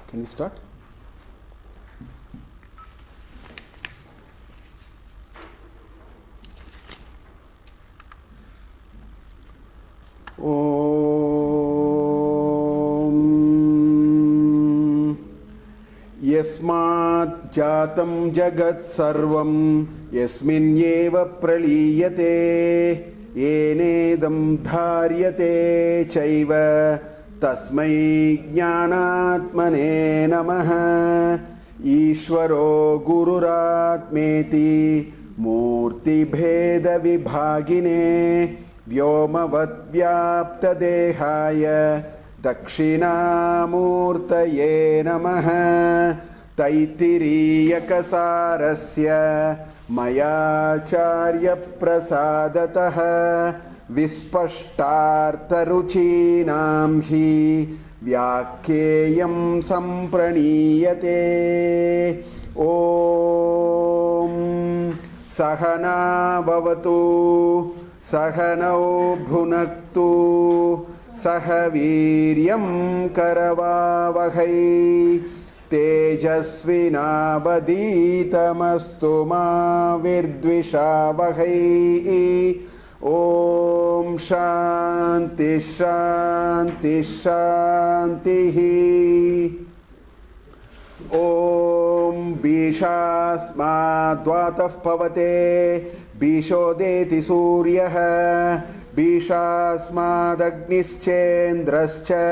Can we start? Yasmat jatam jagat sarvam yasminyeva praliyate yenedam dharyate chaiva tasmai jnanatmane namaha Ishvaro gururatmeti murti bheda vibhagine Vyomavat vyapta dehaya Dakshinamurtaye namaha Taittiriya Upanishad Mayacharya prasadataha Vispashtartaruchinam hi Vyakyeyam sampraniyate Om Sahana bhavatu Sahanau bhunaktu Sahaviryam karavavahai Tejasvinavaditamastu ma virdvishavahai Om Shanti Shanti Shantihi Om Bishasmadvatah pavate Bishodeti Suryaha Bishasmadagnischendrascha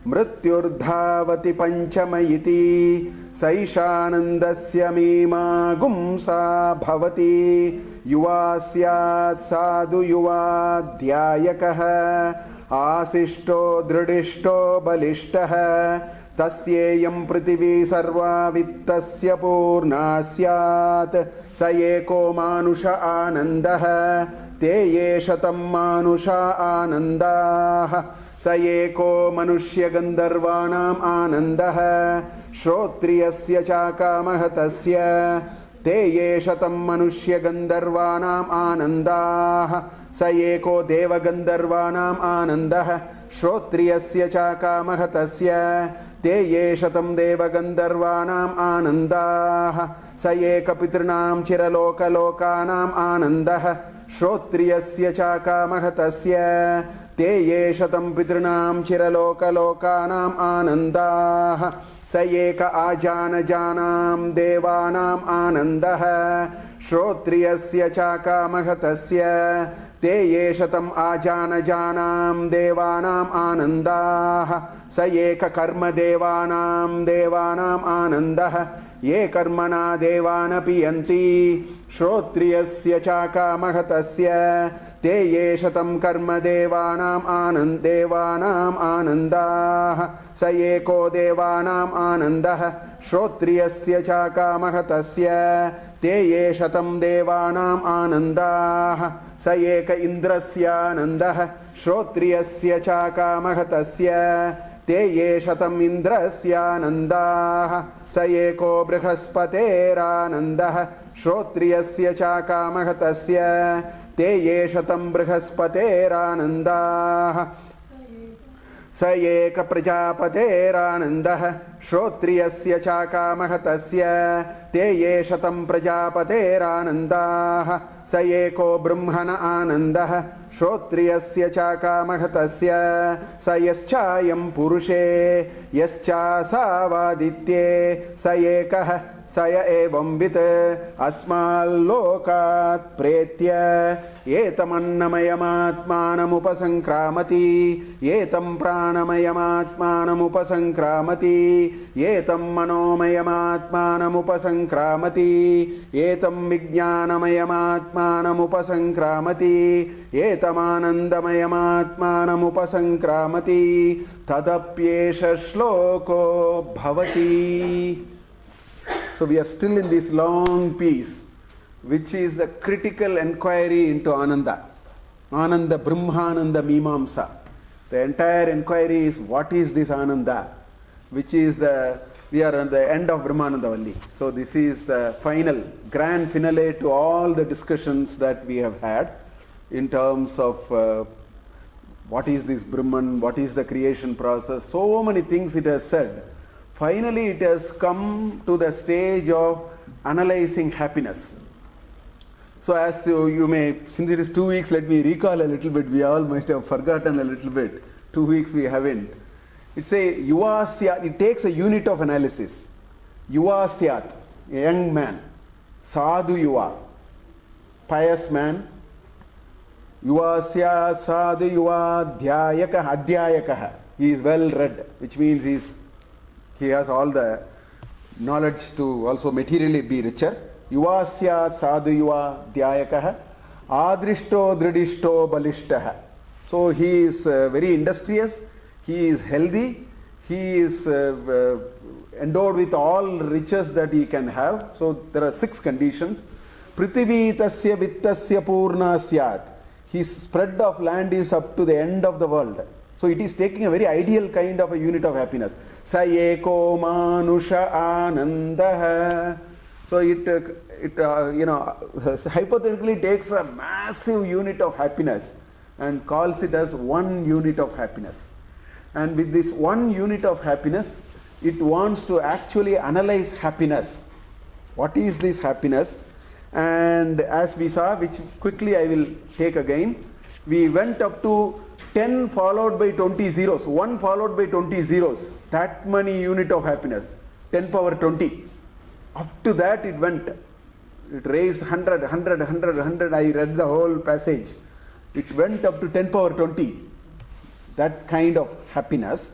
Mrityurdhavati panchamayiti Saishanandasya mimagumsa bhavati Yuvasyat sadhu yuvadhyayakaha Asishto dridishto balishtaha Tasyeyam prithvi sarva vittasya purna syat Sayeko manusha anandaha Teye shatam manusha anandaha Sayeko manushya gandharvanam anandaha Shrotriyasya chakamahatasya Teye shatam manushya gandharvanam anandaha Sayeko deva gandharvanam anandaha Shrotriyasya chakamahatasya Teye shatam deva gandharvanam anandaha Sayeka pitrinam chiraloka lokanam anandaha Shrotriyasya chakamahatasya Teye shatam pitrinam chiraloka lokanam anandaha Sayeka ajana janam devanam anandaha Shrotriyasya chakamahatasya Teye shatam ajana janam devanam anandaha Sayeka karma devanam anandaha Ye karmana devana piyanti Shrotriyasya chakamahatasya Teye shatam karma devanam anandaha Sayeko devanam anandaha Shrotriyasya chakamahatasya Teye shatam devanam anandaha Sayeka indrasya anandaha Shrotriyasya chakamahatasya Teye shatam indrasya anandaha Sayeko brihaspateranandaha Shrotriyasya chakamahatasya Teye shatam brihaspateranandaha Sayeka prajapateranandaha Shrotriyasya chakamahatasya Teye shatam prajapateranandaha Sayeko brahmana anandaha Shrotriyasya chakamahatasya Sayaschayam purushe Yascha savaditye Sayekah Saya evam vit asmal lokat pretya Yetam annamayamatmanam upasankramati Yetam pranamayamatmanam upasankramati Yetam manomayamatmanam upasankramati Yetam vijnanamayamatmanam upasankramati Yetam anandamayamatmanam upasankramati Tadapyesha shloko bhavati. So we are still in this long piece, which is a critical inquiry into Ananda. Ananda, Brahmananda, Mimasa. The entire inquiry is what is this Ananda, which is we are at the end of Brahmananda Valli. So this is the final, grand finale to all the discussions that we have had in terms of what is this Brahman, what is the creation process. So many things it has said. Finally, it has come to the stage of analyzing happiness. So as you may, since it is 2 weeks, let me recall a little bit. We all might have forgotten a little bit. 2 weeks we haven't. It's a yuva syat. It takes a unit of analysis. Yuva syat, a young man. Sadhu yuva, pious man. Yuva syat sadhu yuva adhyayakaha. He is well read, which means he has all the knowledge to also materially be richer. Yuva syat sadhu yuva dhyayakaha adrishto dridishto balishtaha. So he is very industrious, he is healthy, he is endowed with all riches that he can have. So there are 6 conditions. Prithivi tasya vittasya purna syat. His spread of land is up to the end of the world. So it is taking a very ideal kind of a unit of happiness. Sa eko manusha ananda. So it hypothetically takes a massive unit of happiness and calls it as 1 unit of happiness. And with this 1 unit of happiness, it wants to actually analyze happiness. What is this happiness? And as we saw, which quickly I will take again, we went up to 10 followed by 20 zeros, 1 followed by 20 zeros, that many unit of happiness, 10 power 20. Up to that it went. It raised 100, 100, 100, 100. I read the whole passage. It went up to 10 power 20. That kind of happiness.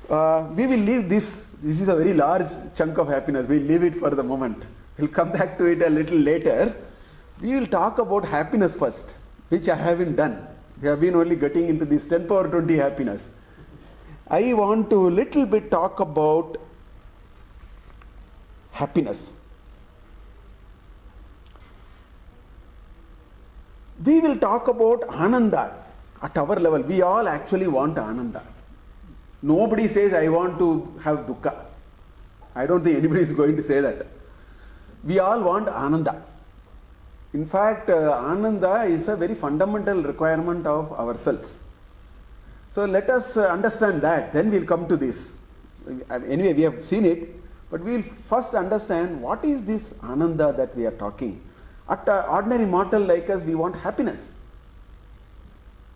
We will leave this. This is a very large chunk of happiness. We'll leave it for the moment. We'll come back to it a little later. We will talk about happiness first, which I haven't done. We have been only getting into this 10 power 20 happiness. I want to little bit talk about happiness. We will talk about ananda at our level. We all actually want ananda. Nobody says, I want to have dukkha. I don't think anybody is going to say that. We all want ananda. In fact, ananda is a very fundamental requirement of ourselves. So let us understand that, then we'll come to this. Anyway, we have seen it, but we'll first understand what is this ananda that we are talking. At an ordinary mortal like us, we want happiness.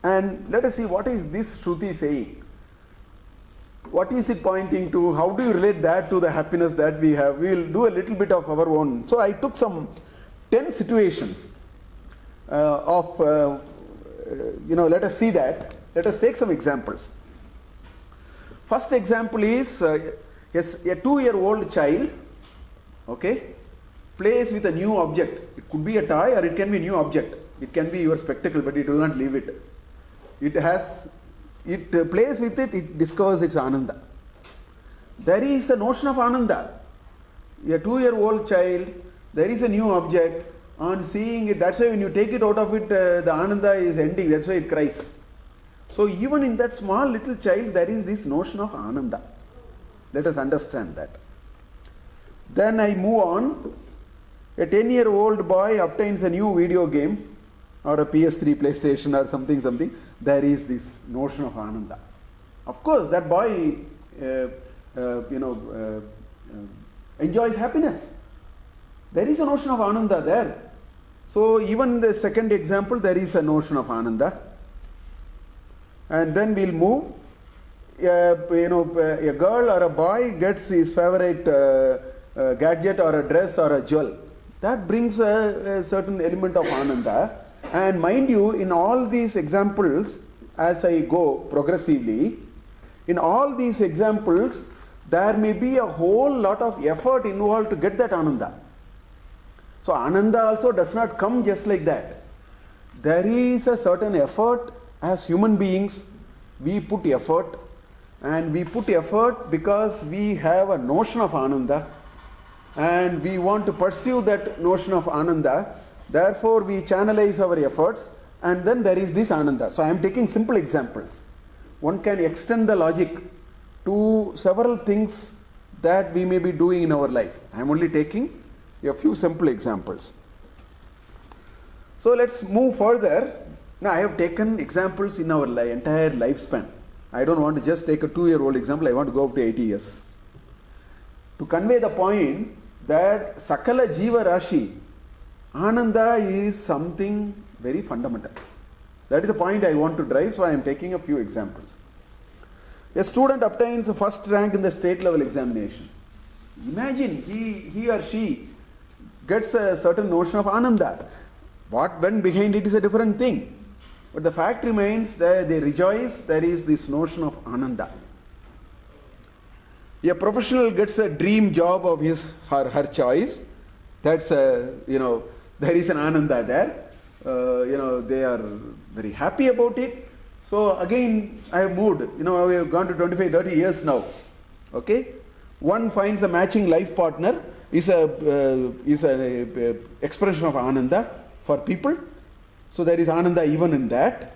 And let us see what is this Shruti saying. What is it pointing to? How do you relate that to the happiness that we have? We will do a little bit of our own. So I took some 10 situations let us see that. Let us take some examples. First example is yes, a 2-year-old child, okay, plays with a new object. It could be a toy or it can be a new object. It can be your spectacle, but it will not leave it. It plays with it, it discovers its ananda. There is a notion of ananda. A 2-year-old child, there is a new object. On seeing it, that's why when you take it out of it, the ananda is ending. That's why it cries. So even in that small little child, there is this notion of ananda. Let us understand that. Then I move on. A 10-year-old boy obtains a new video game or a PS3, PlayStation or something. There is this notion of ananda. Of course, that boy, enjoys happiness. There is a notion of ananda there. So even the second example, there is a notion of ananda. And then we'll move. A girl or a boy gets his favorite gadget or a dress or a jewel. That brings a certain element of ananda. And mind you, in all these examples, as I go progressively, in all these examples, there may be a whole lot of effort involved to get that ananda. So ananda also does not come just like that. There is a certain effort. As human beings, we put effort, and we put effort because we have a notion of ananda and we want to pursue that notion of ananda. Therefore, we channelize our efforts, and then there is this ananda. So I am taking simple examples. One can extend the logic to several things that we may be doing in our life. I am only taking a few simple examples. So let's move further. Now I have taken examples in our entire lifespan. I don't want to just take a 2-year-old example. I want to go up to 80 years. to convey the point that Sakala Jiva Rashi, Ananda is something very fundamental. That is the point I want to drive, so I am taking a few examples. A student obtains the first rank in the state level examination. Imagine he or she gets a certain notion of Ananda. What went behind it is a different thing. But the fact remains that they rejoice, there is this notion of Ananda. A professional gets a dream job of his or her choice. That's there is an Ananda there. They are very happy about it. So again, I have moved. We have gone to 25, 30 years now. Okay? One finds a matching life partner is a expression of Ananda for people. So there is Ananda even in that.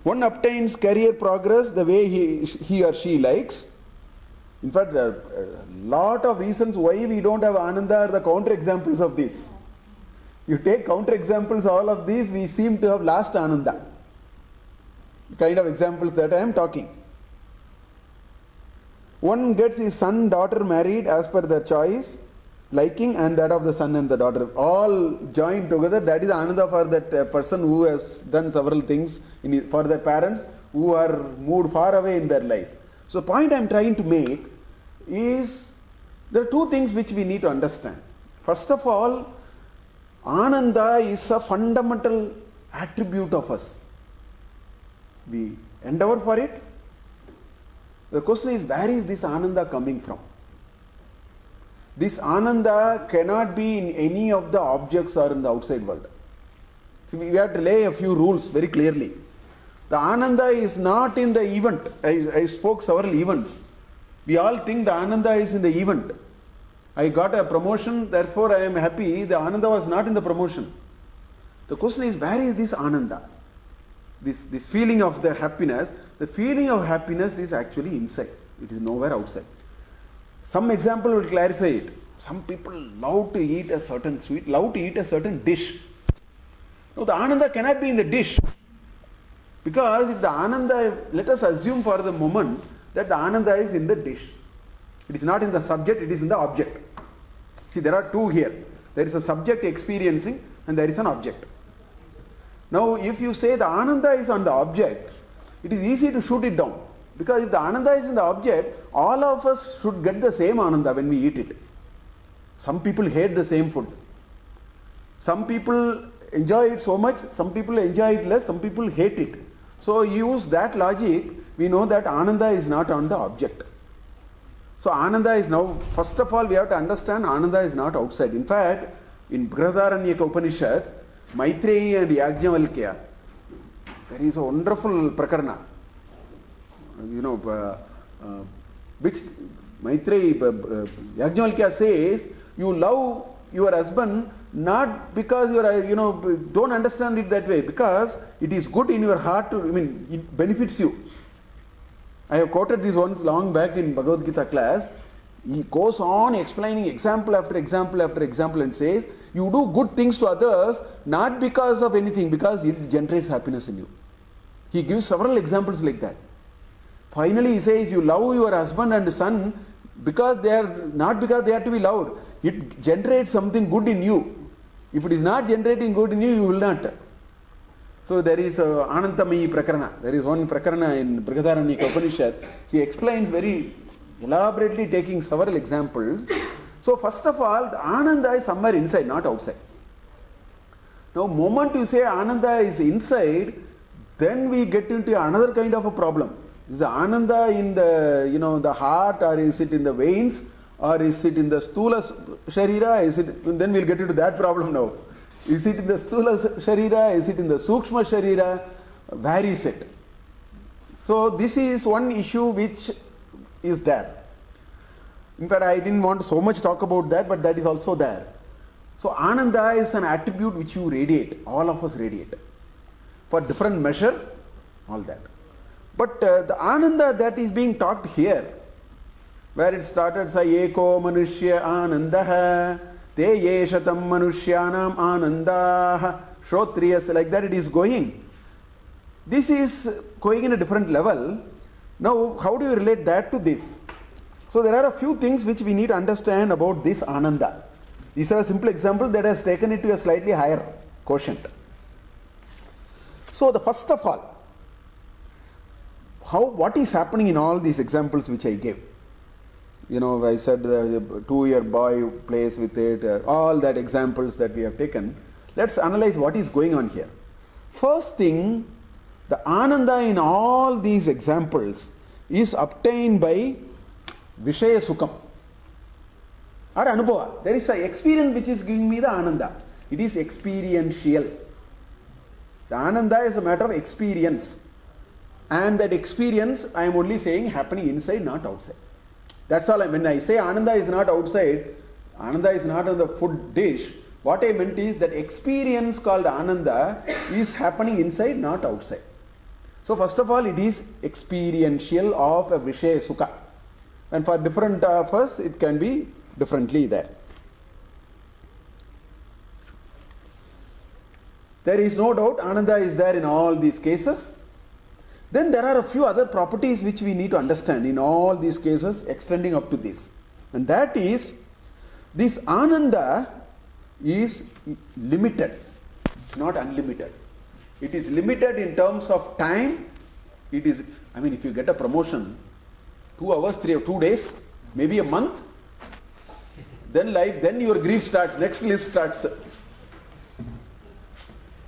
One obtains career progress the way he or she likes. In fact, there are a lot of reasons why we don't have Ananda are the counter examples of this. You take counter examples, all of these, we seem to have lost Ananda. The kind of examples that I am talking. One gets his son, daughter married as per their choice, liking, and that of the son and the daughter. All joined together, that is Ananda for that person who has done several things for their parents who are moved far away in their life. So the point I am trying to make is there are two things which we need to understand. First of all, Ananda is a fundamental attribute of us. We endeavor for it. The question is, where is this Ananda coming from? This Ananda cannot be in any of the objects or in the outside world. So we have to lay a few rules very clearly. The Ananda is not in the event. I spoke several events. We all think the Ananda is in the event. I got a promotion, therefore I am happy. The Ananda was not in the promotion. The question is, where is this Ananda? This feeling of the happiness. The feeling of happiness is actually inside. It is nowhere outside. Some example will clarify it. Some people love to eat a certain sweet, love to eat a certain dish. No, the Ananda cannot be in the dish. Because if the Ananda, let us assume for the moment that the Ananda is in the dish. It is not in the subject, it is in the object. See, there are two here. There is a subject experiencing and there is an object. Now, if you say the Ananda is on the object, it is easy to shoot it down. Because if the Ananda is in the object, all of us should get the same Ananda when we eat it. Some people hate the same food. Some people enjoy it so much, some people enjoy it less, some people hate it. So use that logic, we know that Ananda is not on the object. So Ananda is now, first of all we have to understand Ananda is not outside. In fact, in Brahmananda Upanishad, Maitreyi and Yajnavalkya, there is a wonderful prakarana. Which Maitreyi, Yajnavalkya says, you love your husband not because you are, don't understand it that way, because it is good in your heart it benefits you. I have quoted this once long back in Bhagavad Gita class. He goes on explaining example after example after example and says, you do good things to others not because of anything, because it generates happiness in you. He gives several examples like that. Finally he says, you love your husband and son because they are, not because they are to be loved. It generates something good in you. If it is not generating good in you, you will not. So there is Anantamayi Prakarana. There is one Prakarana in Brahmananda Upanishad. He explains very elaborately, taking several examples. So first of all, the Ananda is somewhere inside, not outside. Now, moment you say Ananda is inside, then we get into another kind of a problem. Is the Ananda in the the heart, or is it in the veins, or is it in the Stula Sharira? Then we'll get into that problem now. Is it in the Stula Sharira? Is it in the Sukshma Sharira? Where is it? So this is one issue which is there. In fact, I didn't want to so much talk about that, but that is also there. So Ananda is an attribute which you radiate. All of us radiate. For different measure, all that. But the Ananda that is being talked here, where it started, Sa Eko Manushya Anandaha, Te Yeshatam Manushyanam Anandaha, Shrotriyas, like that it is going. This is going in a different level. Now, how do you relate that to this? So there are a few things which we need to understand about this ananda. These are a simple example that has taken it to a slightly higher quotient. So the first of all, what is happening in all these examples which I gave? I said the 2-year boy plays with it, all that examples that we have taken. Let's analyze what is going on here. First thing, the ananda in all these examples is obtained by Vishaya Sukham or Anubhava. There is an experience which is giving me the ananda. It is experiential. The ananda is a matter of experience. And that experience, I am only saying, happening inside, not outside. That's all I mean. When I say ananda is not outside, ananda is not on the food dish, what I meant is that experience called ananda is happening inside, not outside. So first of all, it is experiential of a Vishaya Sukha. And for different of us, it can be differently there. There is no doubt ananda is there in all these cases. Then there are a few other properties which we need to understand in all these cases extending up to this. And that is, this ananda is limited. It's not unlimited. It is limited in terms of time. It is, if you get a promotion, 2 hours, 2 days, maybe a month, then your grief starts, next list starts.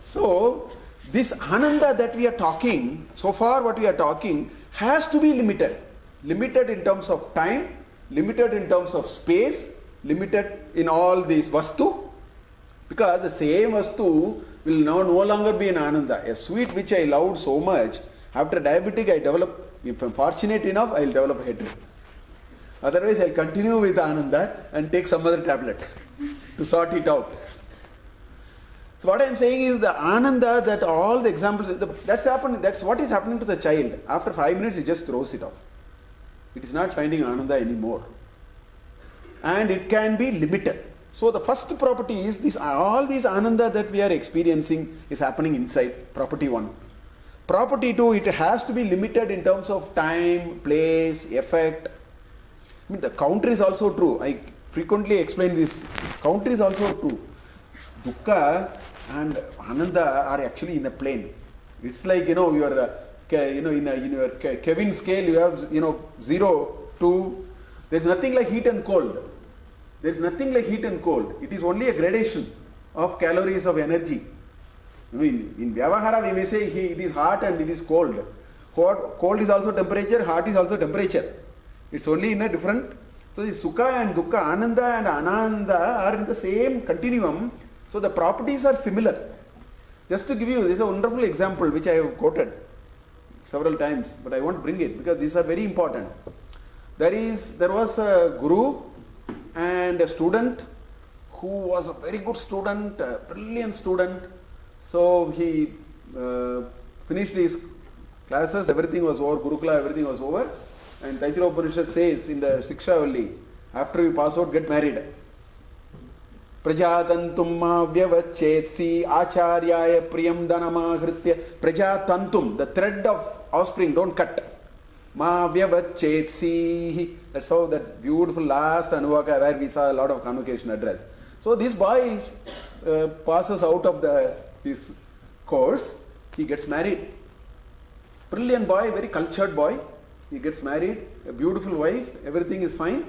So, this ananda that we are talking, so far what we are talking, has to be limited. Limited in terms of time, limited in terms of space, limited in all these vastu. Because the same vastu will now no longer be an ananda. A sweet which I loved so much, after diabetic I develop, if I'm fortunate enough, I will develop hatred. Otherwise I will continue with ananda and take some other tablet to sort it out. So what I am saying is the ananda that all the examples, that's what is happening to the child. After 5 minutes he just throws it off. It is not finding ananda anymore. And it can be limited. So the first property is all these ananda that we are experiencing is happening inside, property 1. Property 2, it has to be limited in terms of time, place, effect. The counter is also true. I frequently explain this. Counter is also true. Dukkha and ananda are actually in the plane. It's like, you are, in your Kelvin scale, you have, 0 to, there's nothing like heat and cold. There's nothing like heat and cold. It is only a gradation of calories of energy. In Vyavahara we may say it is hot and it is cold. Cold is also temperature, hot is also temperature. It's only in a different, so the Sukha and Dukkha, Ananda and Ananda are in the same continuum. So the properties are similar. Just to give you, this is a wonderful example which I have quoted several times, but I won't bring it because these are very important. There was a guru and a student who was a very good student, a brilliant student. So he finished his classes, everything was over, Gurukula, everything was over. And Taittiriya Upanishad says in the Shiksha Valli, after you pass out, get married. Prajatantum ma vyavachetsi acharyaya priyam dhanamahritya. Prajatantum, the thread of offspring, don't cut. Ma vyavachetsi. That's how that beautiful last Anuvaka where we saw a lot of convocation address. So this boy passes out of his course, he gets married. Brilliant boy, very cultured boy. He gets married, a beautiful wife, everything is fine.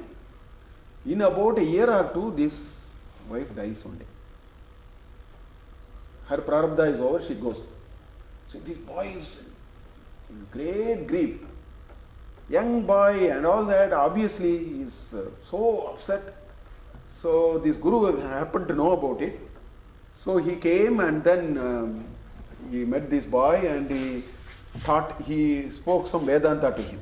In about a year or two, this wife dies one day. Her prarabdha is over, she goes. So this boy is in great grief. Young boy and all that, obviously he is so upset. So this guru happened to know about it. So he came and then he met this boy and he spoke some Vedanta to him.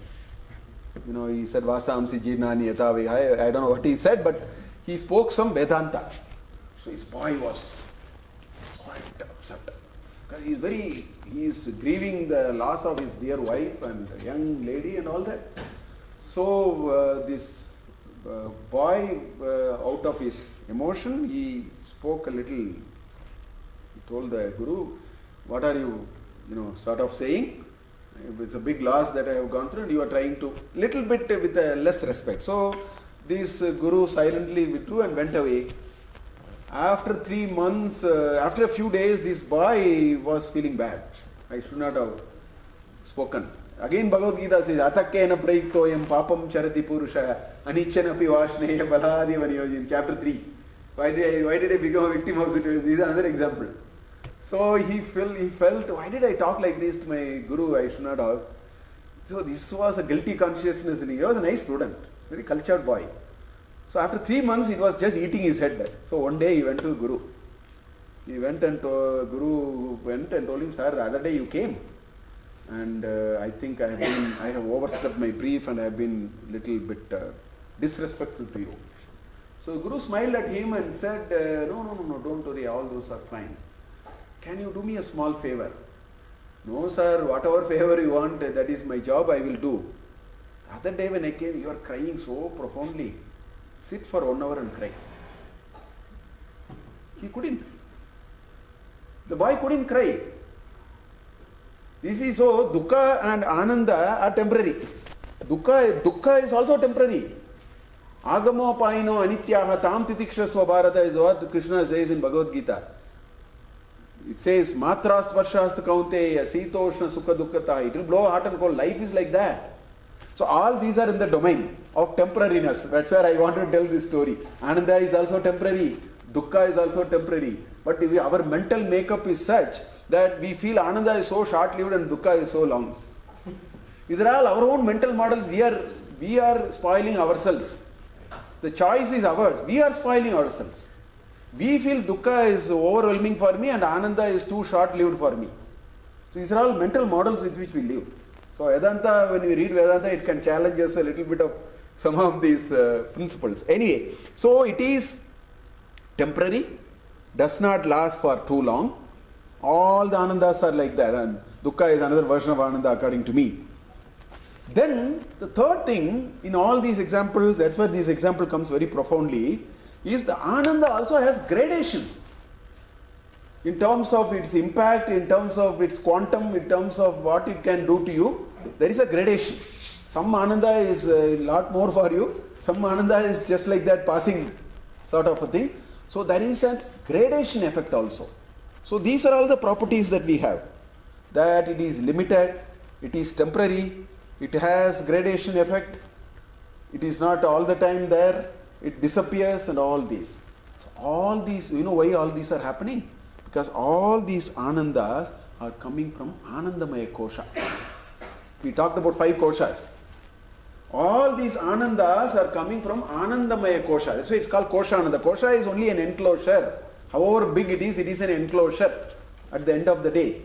He said, Vasamsi Jirnani Yatavi. I don't know what he said, but he spoke some Vedanta. So his boy was quite upset. Because he is grieving the loss of his dear wife and a young lady and all that. So this boy, out of his emotion, he spoke a little. He told the guru, what are you, sort of saying? It's a big loss that I have gone through, and you are trying to, little bit with less respect. So this guru silently withdrew and went away. After 3 months, after a few days, this boy was feeling bad. I should not have spoken. Again Bhagavad Gita says, Atakkena prayuktoyam papam charati purusha anichanapi vashneya baladi vaniyojin. Chapter 3. Why did I become a victim of situation? This is another example. So he felt, why did I talk like this to my guru? I should not have. So this was a guilty consciousness in him. He was a nice student, very cultured boy. So after 3 months, he was just eating his head. So one day he went to the guru. He went and Guru went and told him, sir, the other day you came. And I think I have overstepped my brief and I have been little bit disrespectful to you. So Guru smiled at him and said, no, don't worry, all those are fine. Can you do me a small favor? No, sir, whatever favor you want, that is my job, I will do. The other day when I came, you are crying so profoundly. Sit for 1 hour and cry. He couldn't. The boy couldn't cry. This is so, dukkha and ananda are temporary. Dukkha is also temporary. Agamo paino anityaha tam titikshasva bharata is what Krishna says in Bhagavad Gita. It says, matra svarshast kaunteya sitoshna sukha dukkhata. It will blow hot and cold. Life is like that. So all these are in the domain of temporariness. That's where I want to tell this story. Ananda is also temporary. Dukkha is also temporary. But our mental makeup is such that we feel Ananda is so short-lived and Dukkha is so long. These are all our own mental models. We are spoiling ourselves. The choice is ours. We are spoiling ourselves. We feel Dukkha is overwhelming for me and Ananda is too short-lived for me. So these are all mental models with which we live. So Vedanta, when we read Vedanta, it can challenge us a little bit of some of these principles. Anyway, so it is temporary, does not last for too long. All the Anandas are like that, and Dukkha is another version of Ananda according to me. Then the third thing in all these examples, that's where this example comes very profoundly, is the Ananda also has gradation. In terms of its impact, in terms of its quantum, in terms of what it can do to you, there is a gradation. Some Ananda is a lot more for you, some Ananda is just like that passing sort of a thing. So there is a gradation effect also. So these are all the properties that we have. That it is limited, it is temporary, it has gradation effect, it is not all the time there, it disappears and all these. So all these, you know why all these are happening? Because all these Anandas are coming from Anandamaya Kosha. We talked about 5 koshas. All these Anandas are coming from Anandamaya Kosha. That's why it's called Kosha Ananda. Kosha is only an enclosure. However big it is an enclosure at the end of the day.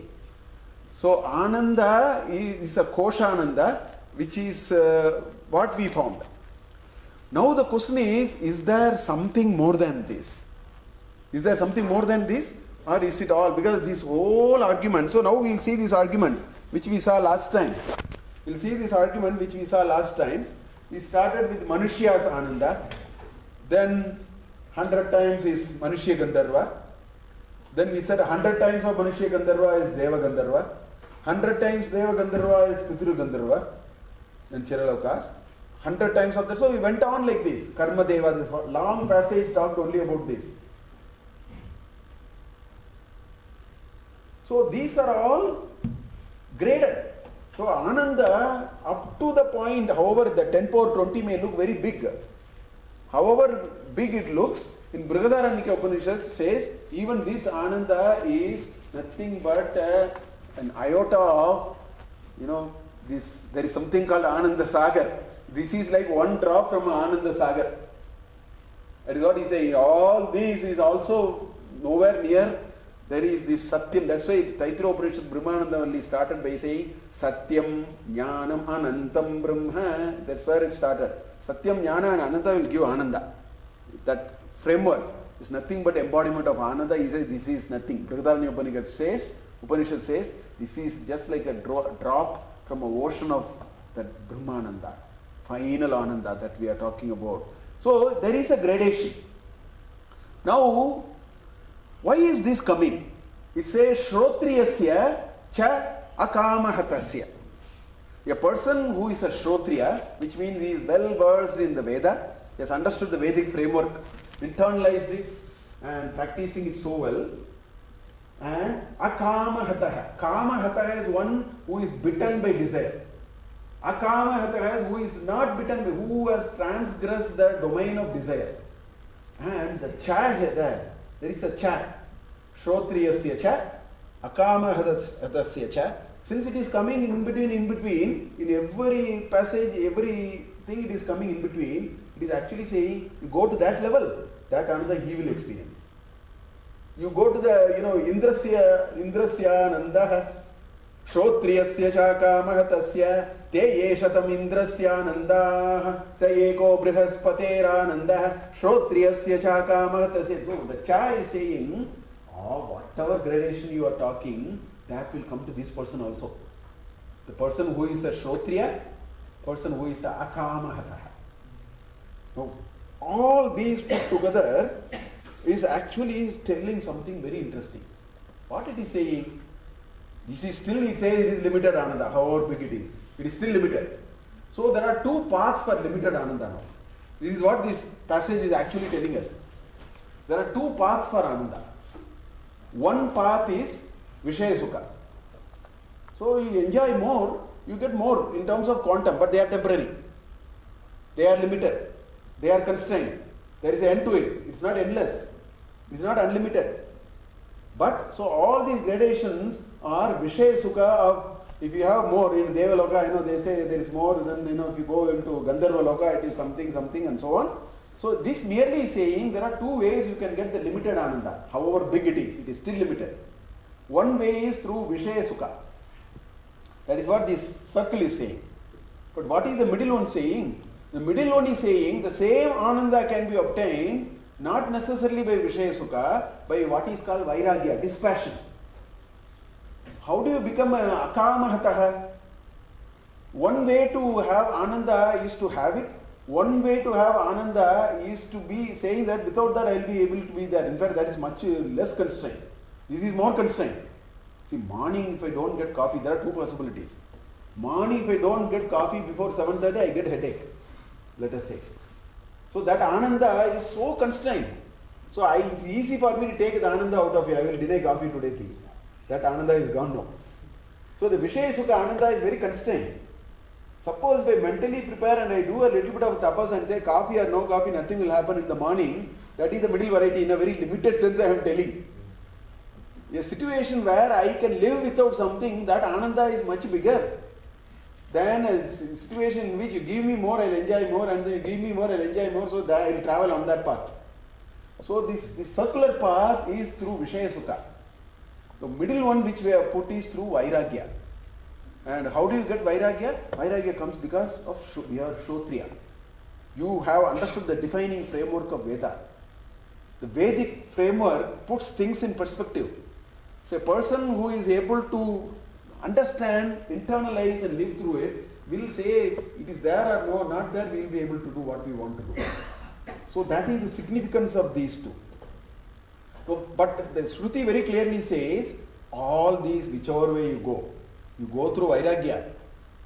So Ananda is a Kosha Ananda, which is what we found. Now the question is there something more than this? Is there something more than this? Or is it all? Because this whole argument, so now we will see this argument which we saw last time. We will see this argument which we saw last time. We started with Manushya's Ananda, then 100 times is Manushya Gandharva, then we said 100 times of Manushya Gandharva is Deva Gandharva, 100 times Deva Gandharva is Pitru Gandharva, then Chiralokas, 100 times of that. So we went on like this. Karma Deva, this long passage talked only about this. So these are all graded. So Ananda, up to the point, however, the 10 power 20 may look very big. However big it looks, in Brihadaranyaka Upanishad says, even this Ananda is nothing but an iota of, this. There is something called Ananda Sagar. This is like one drop from Ananda Sagar. That is what he says. All this is also nowhere near. There is this Satyam. That's why Taittiriya Upanishad Brahmananda Valli started by saying Satyam, Jnanam, Anantam, Brahma. That's where it started. Satyam, Jnana and Ananta will give Ananda. That framework is nothing but embodiment of Ananda. He says this is nothing. Brihadaranyaka Upanishad says this is just like a drop from an ocean of that Brahmananda, final Ananda that we are talking about. So there is a gradation. Now, why is this coming? It says Shrotriyasya cha akamahatasya. A person who is a Shrotriya, which means he is well versed in the Veda, he has understood the Vedic framework, internalized it and practicing it so well. And akama-hataha. Kama-hataha is one who is bitten by desire. Akama-hataha is who is not bitten by, who has transgressed the domain of desire. And the cha here, there is a cha. Shrotriyasya cha, akama-hatasya cha. Since it is coming in between, in every passage, everything it is coming in between, it is actually saying, you go to that level, that another he will experience. You go to the, Indrasya Nandaha, Shrotriyasya cha kamahatasya, te yeshatam Indrasya Nandaha, sa eko brihaspatera Nandaha, Shrotriyasya cha kamahatasya. So the cha is saying, whatever gradation you are talking, that will come to this person also. The person who is a Shrotriya, person who is a Akamahataha. Now, all these put together is actually telling something very interesting. What it is saying, this is still, it says it is limited ananda, however big it is. It is still limited. So there are two paths for limited ananda now. This is what this passage is actually telling us. There are two paths for ananda. One path is Vishaya Sukha. So you enjoy more, you get more in terms of quantum, but they are temporary. They are limited. They are constrained. There is an end to it. It's not endless. It's not unlimited. But, so all these gradations are Vishaya Sukha of, if you have more in Devaloka, they say there is more, then, if you go into Gandharva Loka, it is something, and so on. So this merely is saying there are two ways you can get the limited ananda, however big it is still limited. One way is through Vishaya Sukha. That is what this circle is saying. But what is the middle one saying? The middle one is saying the same ananda can be obtained not necessarily by Vishaya Sukha, by what is called Vairagya, dispassion. How do you become an Akamahataha? One way to have ananda is to have it. One way to have ananda is to be saying that without that I will be able to be there. In fact, that is much less constrained. This is more constrained. See, morning if I don't get coffee, there are two possibilities. Morning if I don't get coffee before 7:30, I get headache, let us say. So that ananda is so constrained. So it's easy for me to take the ananda out of you. I will deny coffee today, please. That ananda is gone now. So the Vishaya Sukha ananda is very constrained. Suppose if I mentally prepare and I do a little bit of tapas and say coffee or no coffee, nothing will happen in the morning, that is the middle variety in a very limited sense I am telling. A situation where I can live without something, that ananda is much bigger than a situation in which you give me more, I'll enjoy more, and then you give me more, I'll enjoy more, so that I will travel on that path. So this circular path is through Vishaya Sukha. The middle one which we have put is through Vairagya. And how do you get Vairagya? Vairagya comes because of your Shrotriya. You have understood the defining framework of Veda. The Vedic framework puts things in perspective. So a person who is able to understand, internalize and live through it will say it is there or no, not there, we will be able to do what we want to do. So that is the significance of these two. So, but the Shruti very clearly says all these, whichever way you go through Vairagya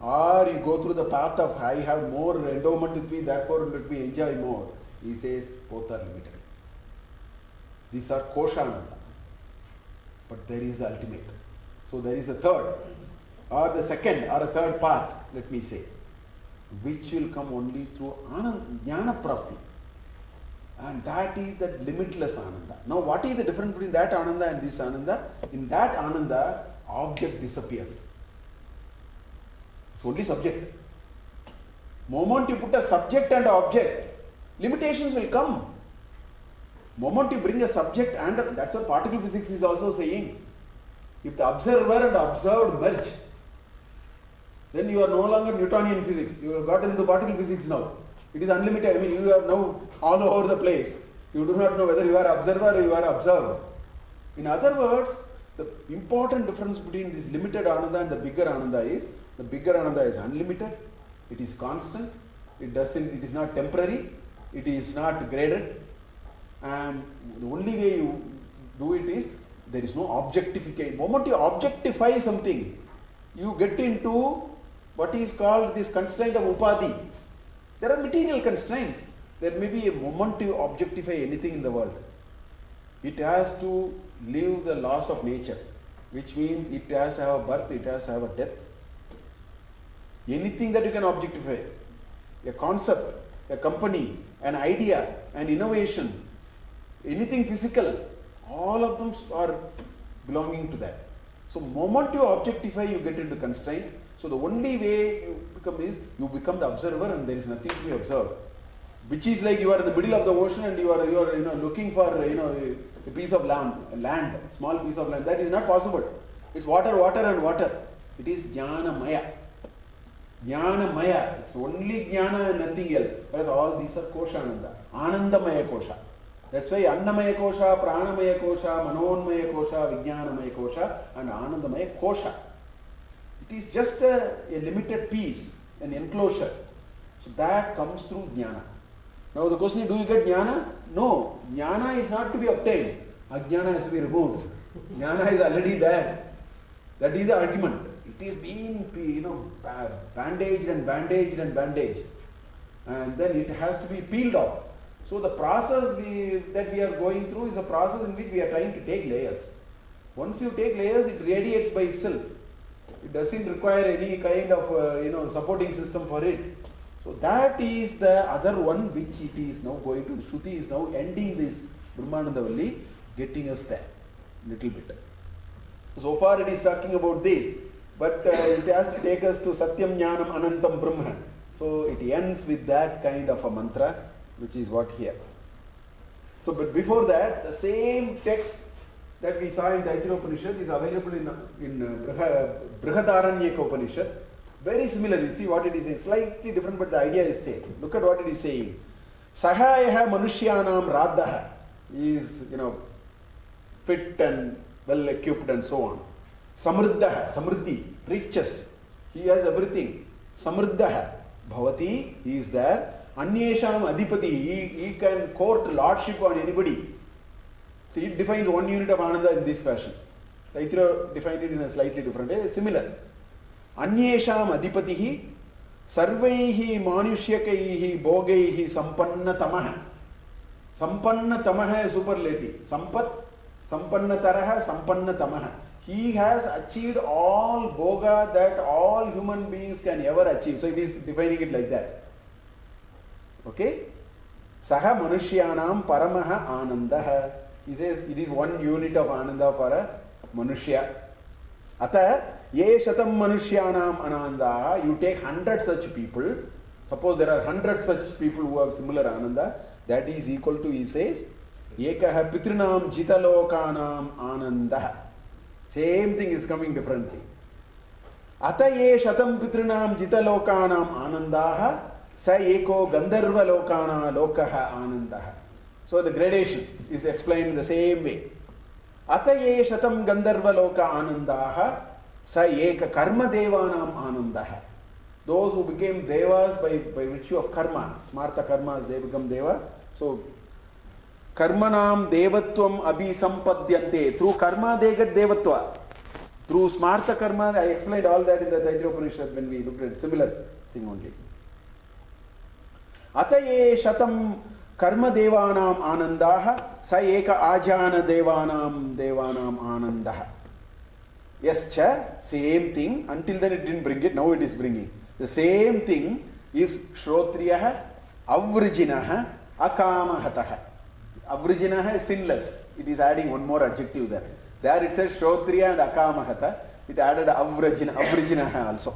or you go through the path of I have more endowment with me, therefore let me enjoy more. He says both are limited. These are Koshananda. But there is the ultimate. So there is a third or the second or a third path, let me say, which will come only through Jnana Prapti. And that is that limitless Ananda. Now what is the difference between that Ananda and this Ananda? In that Ananda, object disappears. It's only subject. Moment you put a subject and object, limitations will come. Moment you bring a subject and that's what particle physics is also saying. If the observer and observed merge, then you are no longer Newtonian physics. You have gotten into particle physics now. It is unlimited. I mean, you are now all over the place. You do not know whether you are observer or you are observed. In other words, the important difference between this limited Ananda and the bigger Ananda is, the bigger Ananda is unlimited, it is constant, it is not temporary, it is not graded, and the only way you do it is, there is no objectification. The moment you objectify something, you get into what is called this constraint of upadhi. There are material constraints. There may be a moment to objectify anything in the world. It has to live the laws of nature, which means it has to have a birth, it has to have a death. Anything that you can objectify, a concept, a company, an idea, an innovation, anything physical, all of them are belonging to that. So moment you objectify, you get into constraint. So the only way you become is, you become the observer and there is nothing to be observed. Which is like you are in the middle of the ocean and you are looking for a piece of land, a small piece of land. That is not possible. It's water, water and water. It is jnana maya. Jnana maya. It's only jnana and nothing else. Whereas all these are koshananda. Anandamaya kosha. That's why annamaya kosha, pranamaya kosha, manonmaya kosha, vijnanamaya kosha and anandamaya kosha. It is just a limited piece, an enclosure. So that comes through jnana. Now the question is, do you get jnana? No. Jnana is not to be obtained. Ajnana has to be removed. Jnana is already there. That is the argument. It is being, bandaged and bandaged and bandaged. And then it has to be peeled off. So the process that we are going through is a process in which we are trying to take layers. Once you take layers, it radiates by itself. It doesn't require any kind of supporting system for it. So that is the other one which it is now going to. Shruti is now ending this Brahmanandavalli, getting us there little bit. So far it is talking about this, but it has to take us to Satyam Jnanam Anantam Brahma. So it ends with that kind of a mantra, which is what here. So but before that, the same text that we saw in Taittiriya Upanishad is available in Brihadaranyaka Upanishad. Very similar. You see what it is saying. Slightly different, but the idea is same. Look at what it is saying. Sahayaha manushyanam radhaha is, fit and well equipped and so on. Samriddhaha, samriddhi, riches. He has everything. Samriddhaha, bhavati, he is there. Anyesham adhipati, he can court lordship on anybody. So he defines one unit of ananda in this fashion. Taittiriya defined it in a slightly different way. Similar. Anyesham adhipatihi sarvaihi manushyakai bhogaihi sampannatamaha. Sampannatamaha is superlative. Sampat, sampannataraha, sampannatamaha. He has achieved all bhoga that all human beings can ever achieve. So it is defining it like that. Okay? Saha manushyanam paramaha anandaha. He says it is one unit of ananda for a manushya. Ata ye shatam manushyanam ananda. You take 100 such people. Suppose there are 100 such people who have similar ananda. That is equal to, he says, ekaha pitrinam jitalokanam ananda. Same thing is coming differently. Ata ye shatam pitrinam jitalokanam anandaha sa eko gandharva lokana lokaha anandaha. So the gradation is explained in the same way. Ata ye shatam gandharva loka anandaha sa eka karma devanam anandaha. Those who became devas by virtue of karma, smarta karmas, they become deva. So karmanam devatvam abhi sampadhyante. Through karma they get devatva. Through smarta karma, I explained all that in the Taittiriya Upanishad when we looked at similar thing only. Ataye shatam karma devanam anandaha sa eka ajana devanam anandaha. Yes, cha, same thing. Until then it didn't bring it, now it is bringing. The same thing is shrotriyaha, avrijinaha, akamahataha. Avrijinaha is sinless. It is adding one more adjective there. There it says shrotriya and akamahata. It added avrijinaha also.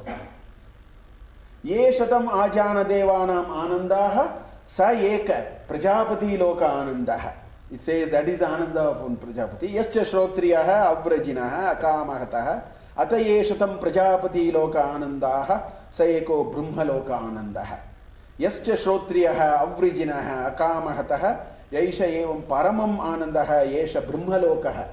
Ye shatam ajana devanam anandaha sa eka prajapati loka anandaha. It says that is ananda of prajapati. Yascha shrotriyaha avrajinaha akamahataha ataye shatam prajapati loka anandaha sa eko brahma loka anandaha. Yascha shrotriyaha avrijinaha akamahataha yaisha evam paramam anandaha yesha brahma lokaha.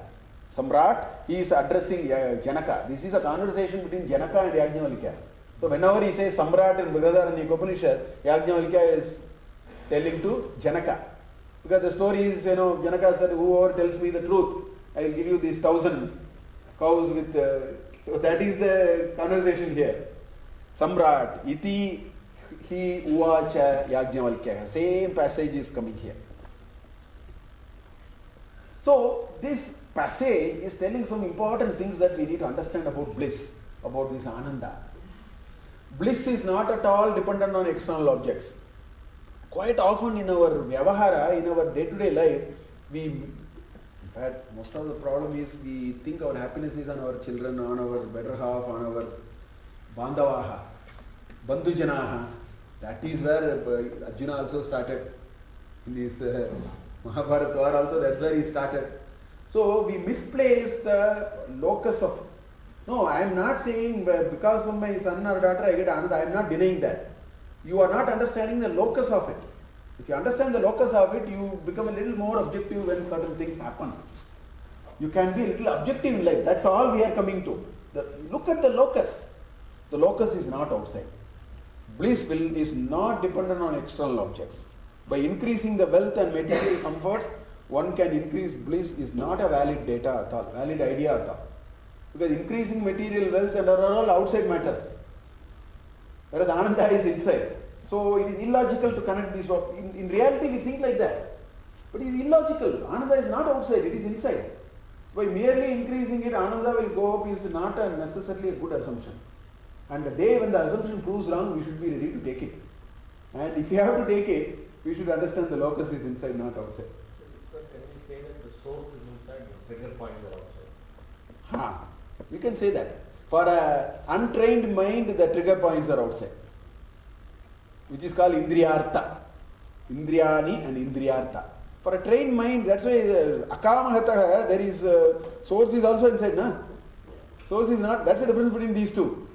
Samrat, he is addressing Janaka. This is a conversation between Janaka and Yajnavalkya. So whenever he says Samrat in Brihadaranyaka Upanishad, Yajnavalkya is telling to Janaka. Because the story is, Janaka said, whoever tells me the truth, I will give you these 1,000 cows with... so that is the conversation here. Samrat, iti hi uvacha Yajnavalkya. Same passage is coming here. So, this passage is telling some important things that we need to understand about bliss, about this ananda. Bliss is not at all dependent on external objects. Quite often in our vyavahara, in our day-to-day life, in fact, most of the problem is we think our happiness is on our children, on our better half, on our bandhavaha, bandhujanaha. That is where Arjuna also started in this Mahabharata war also, that's where he started. So we misplace the locus of. No, I am not saying because of my son or daughter I get ananda. I am not denying that. You are not understanding the locus of it. If you understand the locus of it, you become a little more objective when certain things happen. You can be a little objective in life. That's all we are coming to. Look at the locus. The locus is not outside. Bliss is not dependent on external objects. By increasing the wealth and material comforts, one can increase bliss is not a valid data at all, valid idea at all. Because increasing material wealth and all outside matters. Whereas ananda is inside. So it is illogical to connect these. In reality we think like that. But it is illogical. Ananda is not outside, it is inside. By merely increasing it, ananda will go up is not necessarily a good assumption. And the day when the assumption proves wrong, we should be ready to take it. And if we have to take it, we should understand the locus is inside, not outside. So can we say that the source is inside, the trigger points are outside? We can say that. For an untrained mind, the trigger points are outside, which is called indriyartha. Indriyani and indriyartha. For a trained mind, that's why akamahataha, there is source is also inside, na? Source is not. That's the difference between these two.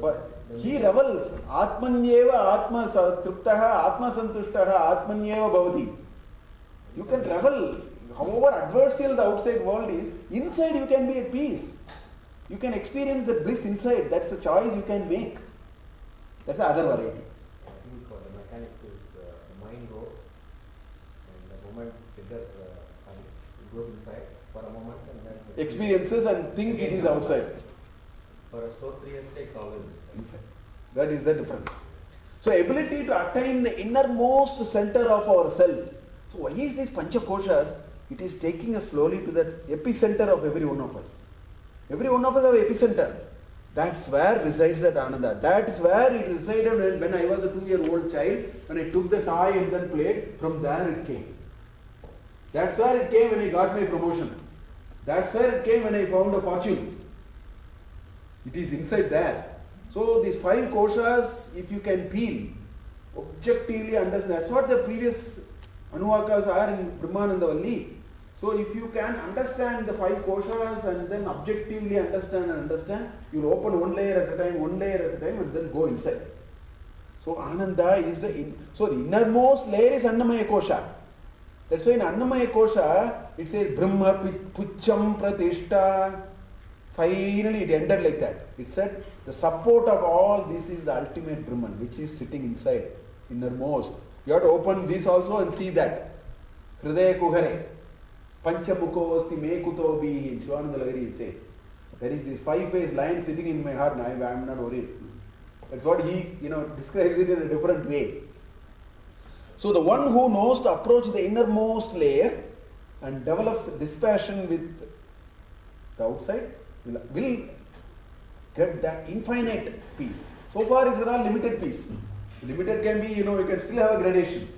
But he revels. Atmanyeva atma truptaha atma santushtaha atmanyeva bhavati. You can revel. However adversarial the outside world is, inside you can be at peace. You can experience the bliss inside. That's a choice you can make. That's the other variety. I think for the mechanics is the mind goes, and the moment trigger it goes inside for a moment and then Experiences and thinks it is outside. For a Stotriya state, always Inside. That is the difference. So ability to attain the innermost center of our self. So why is this Pancha Koshas? It is taking us slowly to the epicenter of every one of us. Every one of us have an epicenter. That's where resides that ananda. That is where it resided when I was a 2-year-old child. When I took the toy and then played, from there it came. That's where it came when I got my promotion. That's where it came when I found a fortune. It is inside there. So these 5 koshas, if you can peel, objectively understand, that's what the previous anuvakas are in Brahmananda Valli. So if you can understand the 5 koshas and then objectively understand, you will open one layer at a time and then go inside. So ananda is so the innermost layer is Annamaya kosha. That's why in Annamaya kosha it says Brahma Pucham Pratishta. Finally it ended like that. It said the support of all this is the ultimate Brahman, which is sitting inside, innermost. You have to open this also and see that. Hridaya Kuhare. Panchamuko asti me kuto bihi. Shivananda says. There is this 5-faced lion sitting in my heart. I am not worried. That's what he describes it in a different way. So the one who knows to approach the innermost layer and develops dispassion with the outside will get that infinite peace. So far it is all limited peace. Limited can be, you can still have a gradation.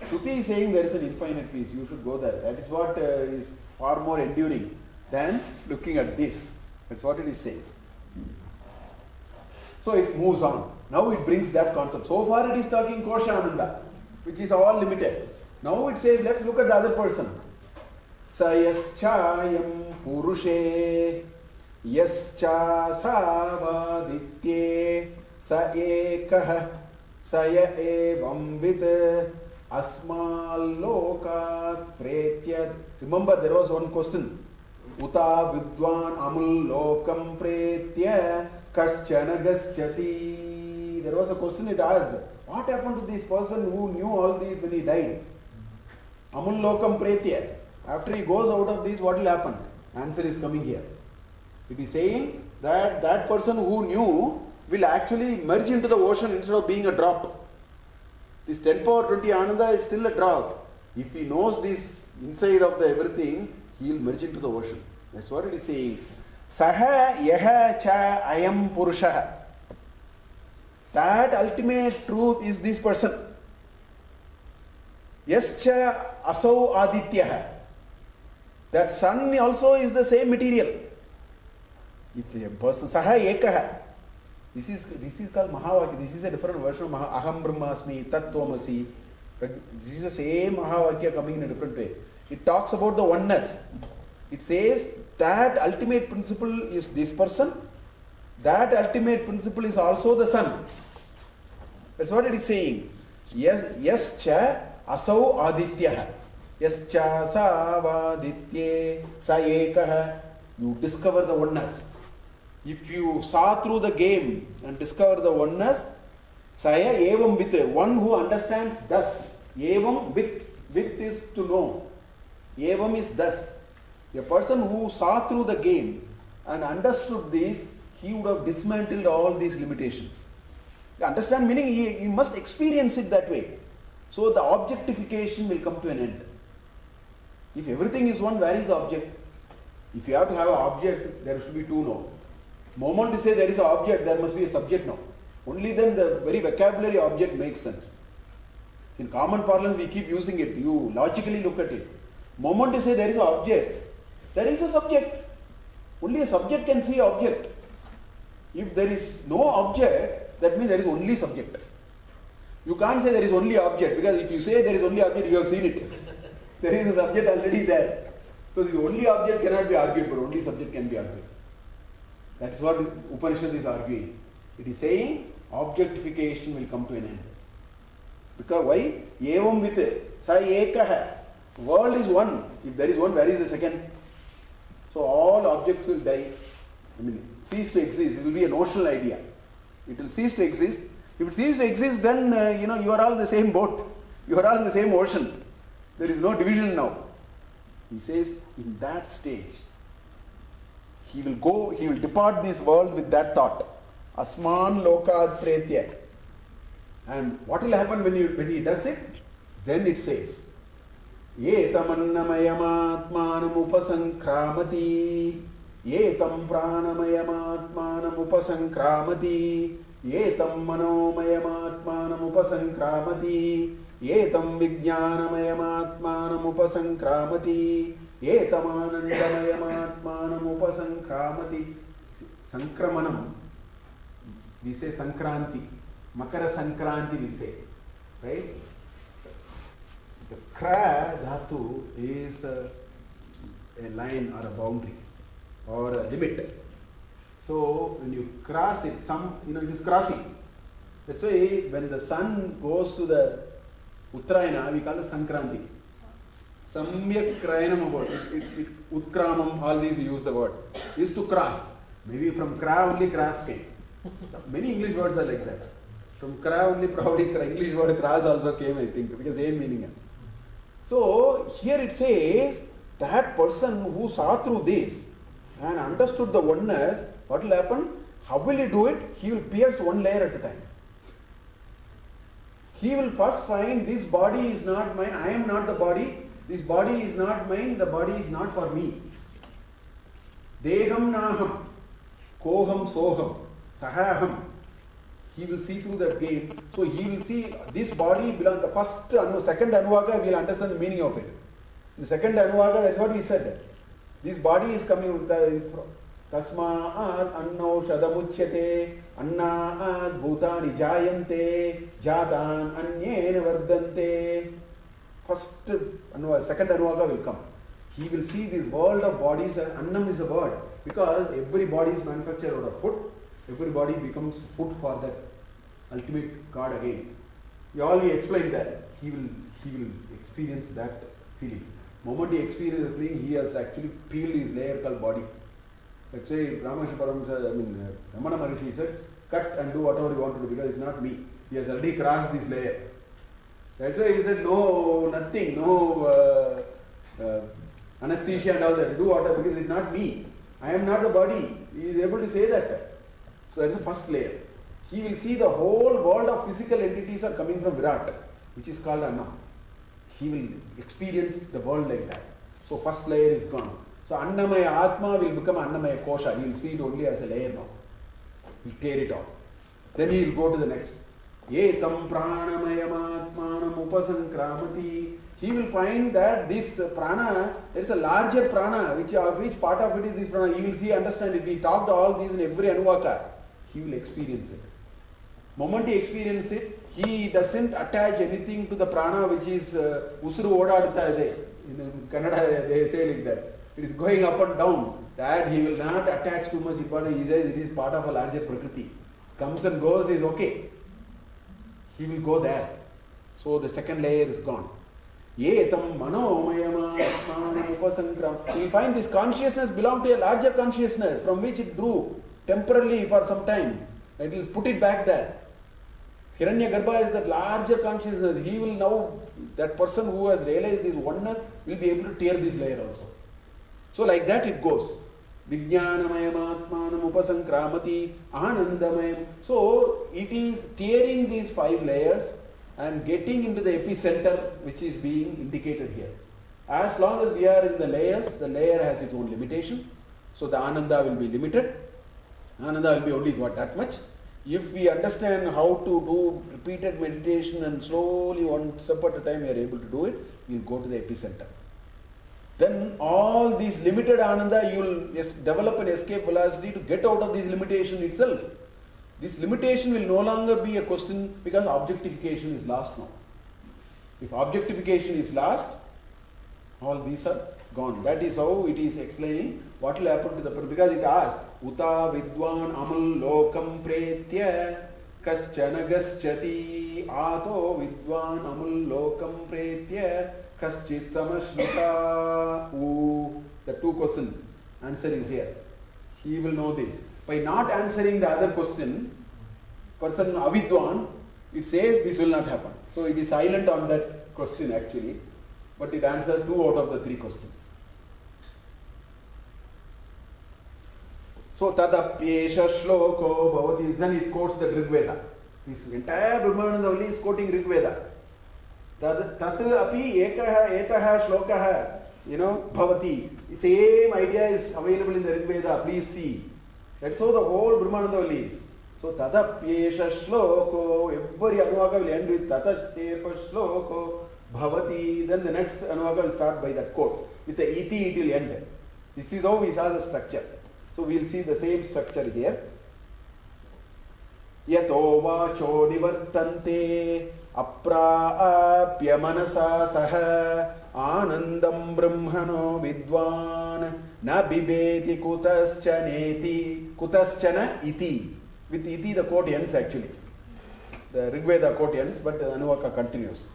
Sruti is saying there is an infinite peace. You should go there. That is what is far more enduring than looking at this. That's what it is saying. So it moves on. Now it brings that concept. So far it is talking Kosha Ananda, which is all limited. Now it says, let's look at the other person. Sa yaschayam purushe yascha savaditye sa ekah sa ya evam vid asmal loka pretya. Remember there was one question. Uta vidwan amul lokam pretya kaschana gaschati. There was a question it asked. What happened to this person who knew all these when he died? Amul lokam pretya. After he goes out of this, what will happen? Answer is coming here. It is saying that that person who knew will actually merge into the ocean instead of being a drop. This 10 power 20 ananda is still a drop. If he knows this inside of the everything, he will merge into the ocean. That's what it is saying. Saha yaha cha ayam purusha. That ultimate truth is this person. Yascha asau adityaha. That sun also is the same material. If a person, saha ekaha. This is called Mahavakya. This is a different version of Aham Brahmasmi, Tattvamasi. This is the same Mahavakya coming in a different way. It talks about the oneness. It says that ultimate principle is this person. That ultimate principle is also the sun. That's what it is saying. Yes cha asau adityaha. Yes cha savaditye sa ekaha. You discover the oneness. If you saw through the game and discover the oneness, saya evam with, one who understands thus. Evam with is to know. Evam is thus. A person who saw through the game and understood this, he would have dismantled all these limitations. Understand meaning he must experience it that way. So the objectification will come to an end. If everything is one, where is the object? If you have to have an object, there should be two now. Moment to say there is an object, there must be a subject now. Only then the very vocabulary object makes sense. In common parlance, we keep using it. You logically look at it. Moment to say there is an object, there is a subject. Only a subject can see object. If there is no object, that means there is only subject. You can't say there is only object, because if you say there is only object, you have seen it. There is a subject already there. So the only object cannot be argued, but only subject can be argued. That is what Upanishad is arguing. It is saying objectification will come to an end. Because why? Evam with sa ekaha. World is one. If there is one, where is the second? So all objects will die. Cease to exist. It will be a notional idea. It will cease to exist. If it ceases to exist, then you are all in the same boat. You are all in the same ocean. There is no division now. He says, in that stage, he will depart this world with that thought. Asman lokad pretya. And what will happen when he does it? Then it says, Yetamannamayamatmanam upasankramati. Yetam pranamayamaatmanam upasankramati. Yetam manomayamatmanam upasankramati. Yetam vijnanamayamaatmanam upasankramati. Yetam anandamayamatmanam upasankramati. Sankramanam. We say Sankranti. Makara Sankranti we say. Right? The kra dhatu is a line or a boundary or a limit. So when you cross it, it is crossing. That's why when the sun goes to the Uttarayana, we call it Sankranti. Samyak krayanam about it. Utkramam, all these we use the word. Is to cross. Maybe from kra only cross came. Many English words are like that. From kra only probably English word cross also came, I think, because same meaning. So here it says that person who saw through this and understood the oneness, what will happen? How will he do it? He will pierce one layer at a time. He will first find this body is not mine, I am not the body, this body is not mine, the body is not for me. Deham naham, koham soham, sahaham. He will see through that game. So he will see this body belongs, the first, second Anuvaka, we will understand the meaning of it. The second Anuvaka, that's what we said. This body is coming with the Tasmaat anno shadamuchyate annaat bhutani jayante jatan anyena vardante. First Anuvaka, second Anuvaka will come. He will see this world of bodies, and annam is a word, because every body is manufactured out of food. Everybody becomes food for that ultimate God again. We explained that. He will experience that feeling. The moment he experiences the feeling, he has actually peeled his layer called body. Let's say Ramana Maharishi said, cut and do whatever you want to do, because it's not me. He has already crossed this layer. That's why he said, no, nothing, no anesthesia and all that. Do whatever, because it's not me. I am not the body. He is able to say that. So that's the first layer. He will see the whole world of physical entities are coming from Virat, which is called Anna. He will experience the world like that. So first layer is gone. So Annamaya Atma will become Annamaya Kosha. He will see it only as a layer now. He will tear it off. Then he will go to the next. Etam Pranamayam Atmanam Upasankramati. He will find that this prana, there is a larger prana, which part of it is this prana. He will see, understand it. We talked all these in every Anuvaka. He will experience it. Moment he experiences it, he doesn't attach anything to the prana which is Usuru Odadta. In Kannada they say like that. It is going up and down. That he will not attach too much importance. He says it is part of a larger Prakriti. Comes and goes is okay. He will go there. So the second layer is gone. Yetam manomayama atmanam upasankram. You find this consciousness belongs to a larger consciousness from which it grew temporarily for some time. It will put it back there. Hiranyagarbha is that larger consciousness. He will now, that person who has realized this oneness will be able to tear this layer also. So like that it goes. Vijnanamayam atmanam upasankramati anandamayam. So it is tearing these 5 layers and getting into the epicenter which is being indicated here. As long as we are in the layers, the layer has its own limitation. So the ananda will be limited. Ananda will be only that much. If we understand how to do repeated meditation and slowly one step at a time we are able to do it, we will go to the epicenter. Then all these limited ananda, you will develop an escape velocity to get out of this limitation itself. This limitation will no longer be a question because objectification is lost now. If objectification is lost, all these are gone. That is how it is explaining what will happen to the person. Because it asked, Uta vidwan amal lokam pretya kaschana gaschati ato vidwan amal lokam pretya kaschit samashmita. The 2 questions. Answer is here. He will know this. By not answering the other question, person avidwan, it says this will not happen. So it is silent on that question actually. But it answers 2 out of the 3 questions. So tadapyesha shloko bhavati. Then it quotes the Rig Veda. This entire Brahmananda Valli is quoting Rig Veda. Tat api etaha shlokaha, bhavati. The same idea is available in the Rig Veda. Please see. That's how the whole Brahmananda Valli is. So tadapyesha shloko. Every Anuvaka will end with tatastepa shloko bhavati. Then the next Anuvaka will start by that quote. With the iti it will end. This is how we saw the structure. So we will see the same structure here. Yato vacho nivartante apraapya manasa saha anandam brahmano vidwan na bibeti kutaschana iti. With iti the quote ends actually. The Rig Veda quote ends, but the Anuvaka continues.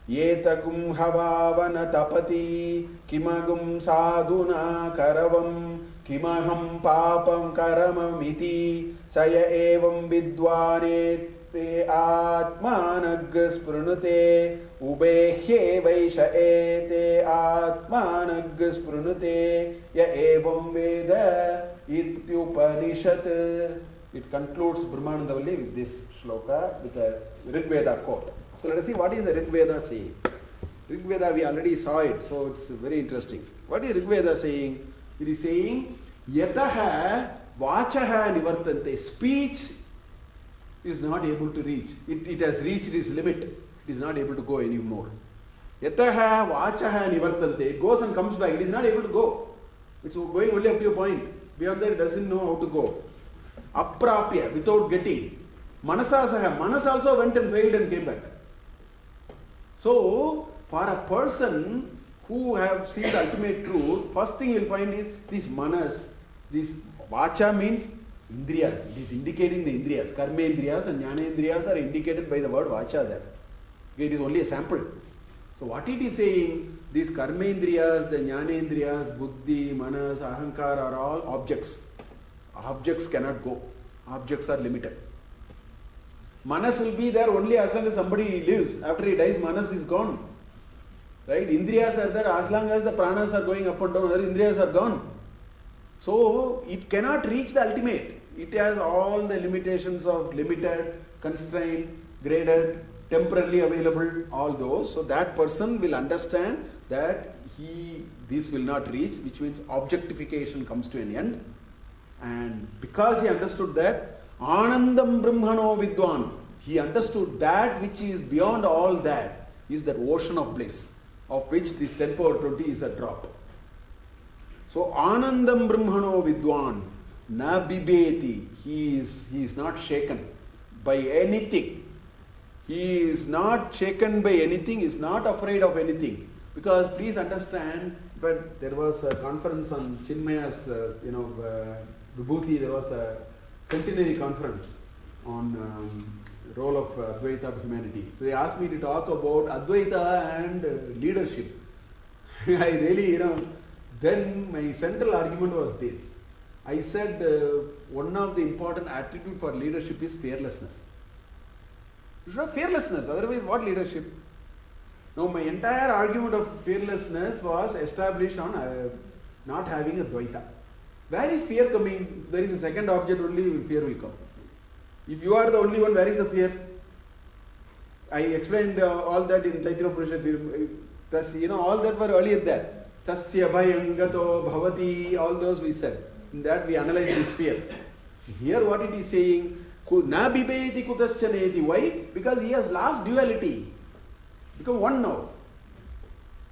Yetagum havavana tapati kimagum sadhuna karavam kimaham papam karamam iti saya evam vidwane te atmanag sprunute ubehye vaisha ete atmanag sprunute ya evam veda ityupanishat. It concludes Brahmananda Valli with this shloka with a Rig Veda quote. So let us see what is the Rig Veda saying. Rig Veda we already saw it, so it's very interesting. What is Rig Veda saying? It is saying yataha vachaha nivartante. Speech is not able to reach. It has reached its limit. It is not able to go anymore. Yataha vachaha nivartante. It goes and comes back. It is not able to go. It's going only up to a point. Beyond that it doesn't know how to go. Aprapya, without getting. Manasasaha. Manas also went and failed and came back. So, for a person who have seen the ultimate truth, first thing you'll find is this manas, this vacha means indriyas. It is indicating the indriyas. Karma indriyas and jnana indriyas are indicated by the word vacha there. It is only a sample. So what it is saying, these karma indriyas, the jnana indriyas, buddhi, manas, ahankar are all objects. Objects cannot go. Objects are limited. Manas will be there only as long as somebody lives. After he dies, manas is gone. Right? Indriyas are there as long as the pranas are going up and down. Other indriyas are gone. So it cannot reach the ultimate. it has all the limitations of limited, constrained, graded, temporarily available, all those. So that person will understand that this will not reach, which means objectification comes to an end. And because he understood that, anandam brahmano vidwan, he understood that which is beyond all that is that ocean of bliss, of which this 10 power 20 is a drop. So anandam brahmano vidwan na bibeti, he is not shaken by anything. He is not shaken by anything, is not afraid of anything. Because please understand, but there was a conference on Chinmaya's, Vibhuti, there was a centenary conference on role of Advaita of humanity. So they asked me to talk about Advaita and leadership. I really, then my central argument was this. I said one of the important attributes for leadership is fearlessness. You should have fearlessness, otherwise what leadership? Now my entire argument of fearlessness was established on not having a Dvaita. Where is fear coming? There is a second object only, fear will come. If you are the only one, where is the fear? I explained all that in Taittiriya Upanishad. All that were earlier there. Tasya bhayangato bhavati, all those we said. In that we analyze this fear. Here what it is saying, na bibeti kutaschaneti. Why? Because he has lost duality. Become one now.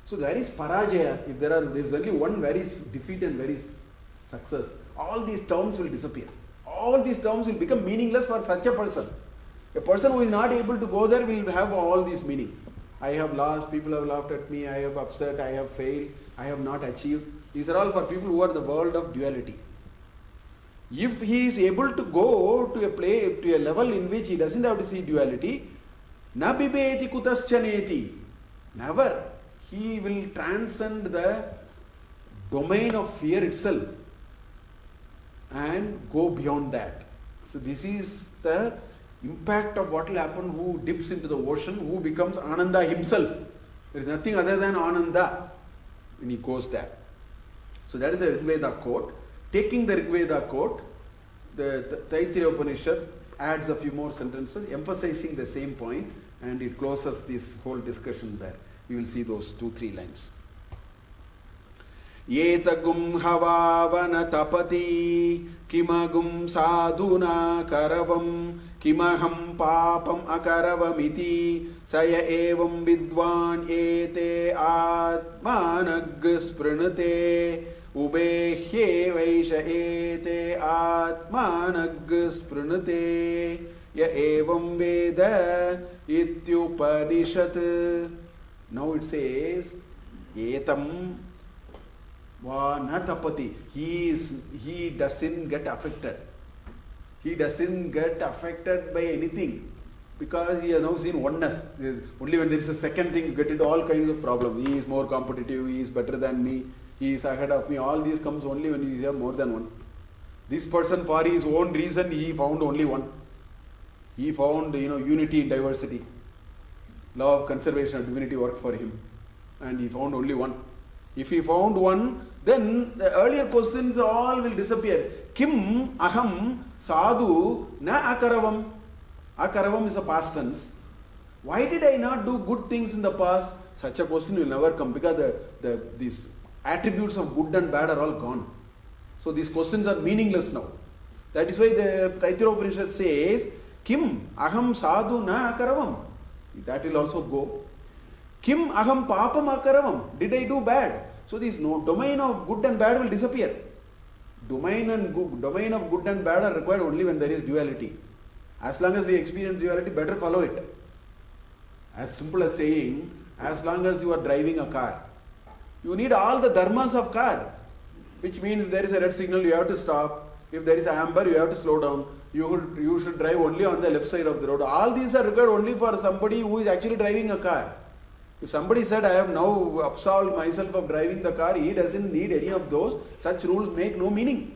So there is parajaya. If there is only one, where is defeat and where is success? All these terms will disappear. All these terms will become meaningless for such a person. A person who is not able to go there will have all these meaning. I have lost, people have laughed at me, I have upset, I have failed, I have not achieved. These are all for people who are the world of duality. If he is able to go to a level in which he doesn't have to see duality, na bibeti kutaschaneti, never. He will transcend the domain of fear itself and go beyond that. So this is the impact of what will happen who dips into the ocean, who becomes Ananda himself. There is nothing other than Ananda when he goes there. So that is the Rigveda quote. Taking the Rigveda quote, the Taittiriya Upanishad adds a few more sentences emphasizing the same point, and it closes this whole discussion there. You will see those 2-3 lines. Yetagum havavana tapati kimagum sadhuna karavam kimaham papam akaravamiti saya evam vidwan ete atmanag spranate ubehye vaisha ete atmanag spranate ya evam veda ityupanishat. Now it says etam va natapati. He doesn't get affected. He doesn't get affected by anything because he has now seen oneness. Only when there is a second thing, you get into all kinds of problems. He is more competitive, he is better than me, he is ahead of me. All these comes only when you have more than one. This person, for his own reason, he found only one. He found, unity in diversity. Law of conservation of divinity worked for him. And he found only one. If he found one, then the earlier questions all will disappear. Kim aham sadhu na akaravam. Akaravam is a past tense. Why did I not do good things in the past? Such a question will never come because these attributes of good and bad are all gone. So these questions are meaningless now. That is why the Taittiriya Upanishad says, Kim aham sadhu na akaravam. That will also go. Kim aham papam akaravam. Did I do bad? So this domain of good and bad will disappear. Domain of good and bad are required only when there is duality. As long as we experience duality, better follow it. As simple as saying, as long as you are driving a car, you need all the dharmas of car. Which means if there is a red signal, you have to stop. If there is amber, you have to slow down. You should drive only on the left side of the road. All these are required only for somebody who is actually driving a car. If somebody said, I have now absolved myself of driving the car, he doesn't need any of those. Such rules make no meaning.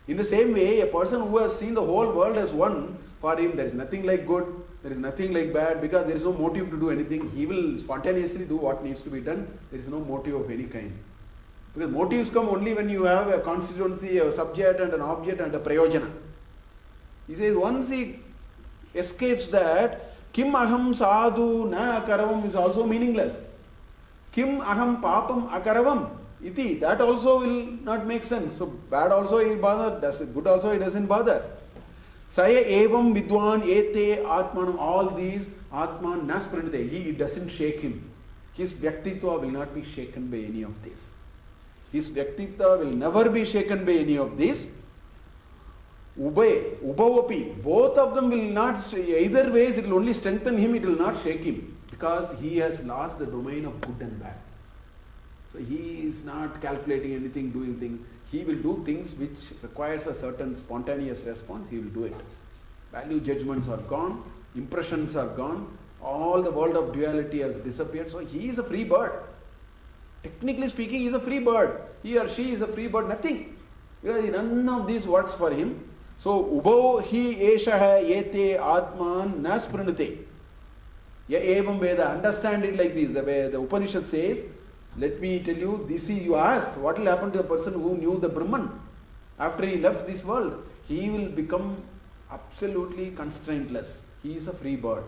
In the same way, a person who has seen the whole world as one, for him there is nothing like good, there is nothing like bad, because there is no motive to do anything. He will spontaneously do what needs to be done. There is no motive of any kind. Because motives come only when you have a constituency, a subject and an object and a prayojana. He says once he escapes that, Kim aham sadhu na akaravam is also meaningless. Kim aham papam akaravam iti, that also will not make sense. So bad also he bother, good also he doesn't bother. Saya evam vidwan ete atmanam, all these atman naspranite, it doesn't shake him. His vyaktitva will not be shaken by any of this. His vyaktitva will never be shaken by any of this. Ubhavapi, both of them will not, either ways it will only strengthen him, it will not shake him, because he has lost the domain of good and bad. So he is not calculating anything, doing things. He will do things which requires a certain spontaneous response, he will do it. Value judgments are gone, impressions are gone, all the world of duality has disappeared, so he is a free bird. Technically speaking, he is a free bird. He or she is a free bird, nothing. Because none of these works for him. So, ubho hi eshaha ete atman naspranate. Ya evam Veda, understand it like this. The way the Upanishad says, let me tell you, this is, you asked, what will happen to the person who knew the Brahman? After he left this world, he will become absolutely constraintless. He is a free bird.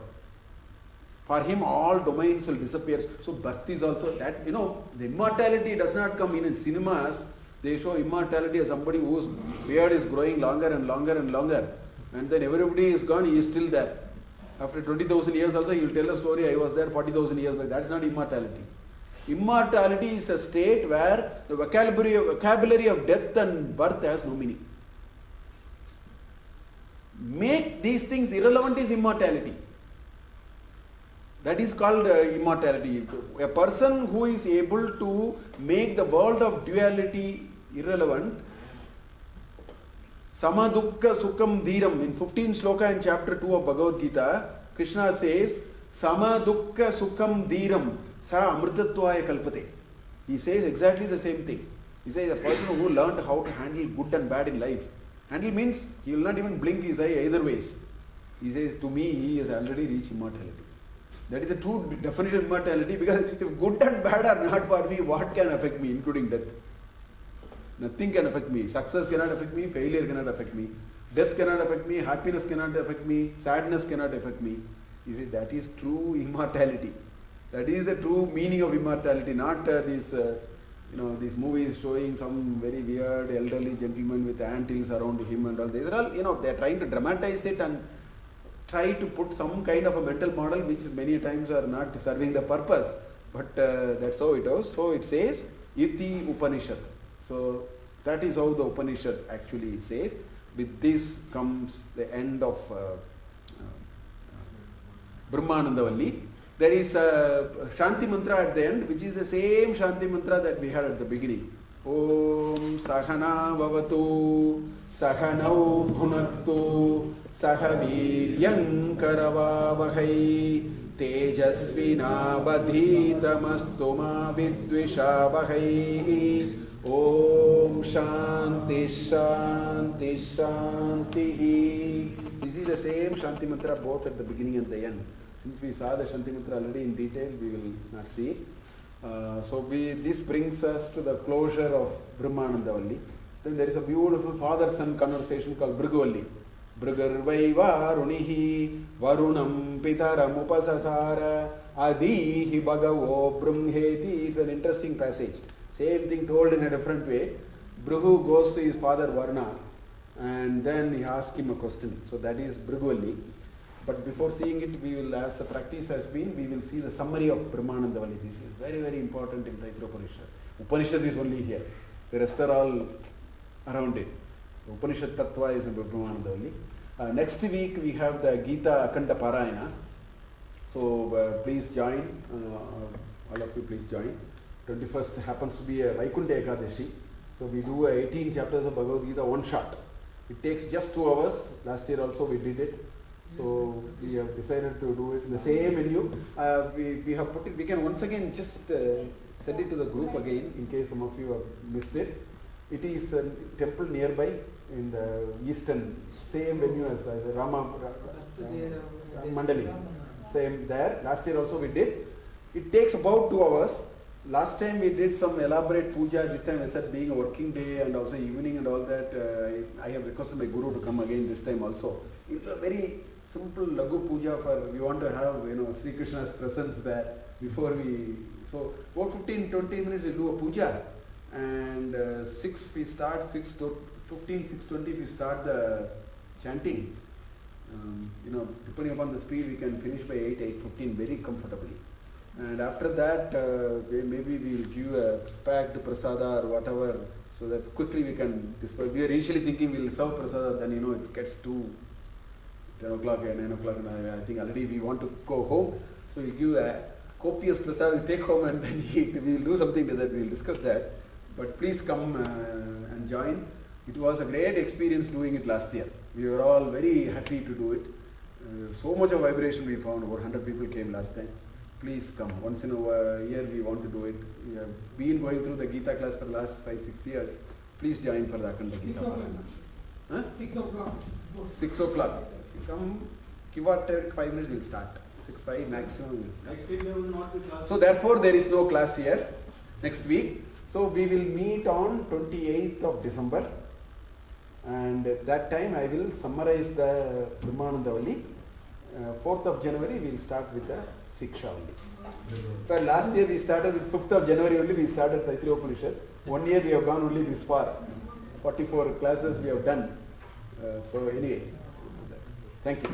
For him, all domains will disappear. So, bhakti is also that, the immortality does not come in cinemas. They show immortality as somebody whose beard is growing longer and longer and longer. And then everybody is gone, he is still there. After 20,000 years also, he will tell a story, I was there 40,000 years back. That's not immortality. Immortality is a state where the vocabulary of death and birth has no meaning. Make these things irrelevant is immortality. That is called immortality. A person who is able to make the world of duality irrelevant, Samadukka Sukham Dhiram, in 15 sloka in chapter 2 of Bhagavad Gita, Krishna says, Samadukka Sukham Dhiram, Sa Amritatvaya Kalpate. He says exactly the same thing. He says a person who learned how to handle good and bad in life. Handle means he will not even blink his eye either ways. He says, to me, he has already reached immortality. That is the true definition of immortality, because if good and bad are not for me, what can affect me, including death? Nothing can affect me. Success cannot affect me, failure cannot affect me, death cannot affect me, happiness cannot affect me, sadness cannot affect me. You see, that is true immortality. That is the true meaning of immortality, not these movies showing some very weird elderly gentleman with anthills around him and all. These are all, they are trying to dramatize it and try to put some kind of a mental model which many times are not serving the purpose. But that's how it is. So it says, Iti Upanishad. So that is how the Upanishad actually says. With this comes the end of Brahmanandavalli. There is a Shanti mantra at the end, which is the same Shanti mantra that we had at the beginning. Om Sahana Vavatu Sahanau Bhunaktu Sahaviryam Karavavahai Tejasvina Badhitamastu Ma Vidvishavahai. Om Shanti Shanti Shanti. This is the same Shanti mantra both at the beginning and the end. Since we saw the Shanti mantra already in detail, we will not see it. This brings us to the closure of Brahmanandavalli. Then there is a beautiful father-son conversation called Bhrigavalli. Bhrigarvaiva Runihi Varunam Pitaram Upasasara Adihi Bhagavo Brahmheti. It's an interesting passage. Same thing told in a different way. Bhrigu goes to his father Varuna and then he asks him a question. So that is Bhrigavalli. But before seeing it, we will, as the practice has been, we will see the summary of Brahmanandavalli. This is very, very important in Taittiriya Upanishad. Upanishad is only here. The rest are all around it. The Upanishad Tattva is in Brahmanandavalli. Next week we have the Gita Akanda Parayana. So please join. All of you please join. 21st happens to be a Vaikunta Ekadashi. So we do 18 chapters of Bhagavad Gita one shot. It takes just 2 hours. Last year also we did it. So we have decided to do it in the same venue. We have put it. We can once again just send it to the group again in case some of you have missed it. It is a temple nearby in the eastern, same venue as Rama Mandali. Same there. Last year also we did. It takes about 2 hours. Last time we did some elaborate puja. This time I said being a working day and also evening and all that. I have requested my guru to come again this time also. It's a very simple lagu puja for we want to have Sri Krishna's presence there before we. So about 15-20 minutes we do a puja, and 6 we start 6:20 we start the chanting. Depending upon the speed, we can finish by 8:15 very comfortably. And after that, maybe we will give a packed prasada or whatever, so that quickly we can disperse. We are initially thinking we will serve prasada, then it gets to 10 o'clock and 9 o'clock. I think already we want to go home, so we'll give a copious prasada, we'll take home and then eat. We will do something with that, we will discuss that. But please come and join. It was a great experience doing it last year. We were all very happy to do it. So much of vibration we found. Over 100 people came last time. Please come. Once in a year we want to do it. We have been going through the Gita class for the last 5-6 years. Please join for the Akhanda Gita Parayana. Huh? 6 o'clock. 6 o'clock. If you come, give or take 5 minutes, we'll start. 6-5 maximum we'll start. Next week there will not be class. So therefore there is no class here next week. So we will meet on 28th of December. And at that time I will summarize the Brahmananda Valli. 4th of January we will start with the Siksha only. But last year we started with 5th of January only, we started Taittiriya Upanishad. 1 year we have gone only this far. 44 classes we have done. So anyway, thank you.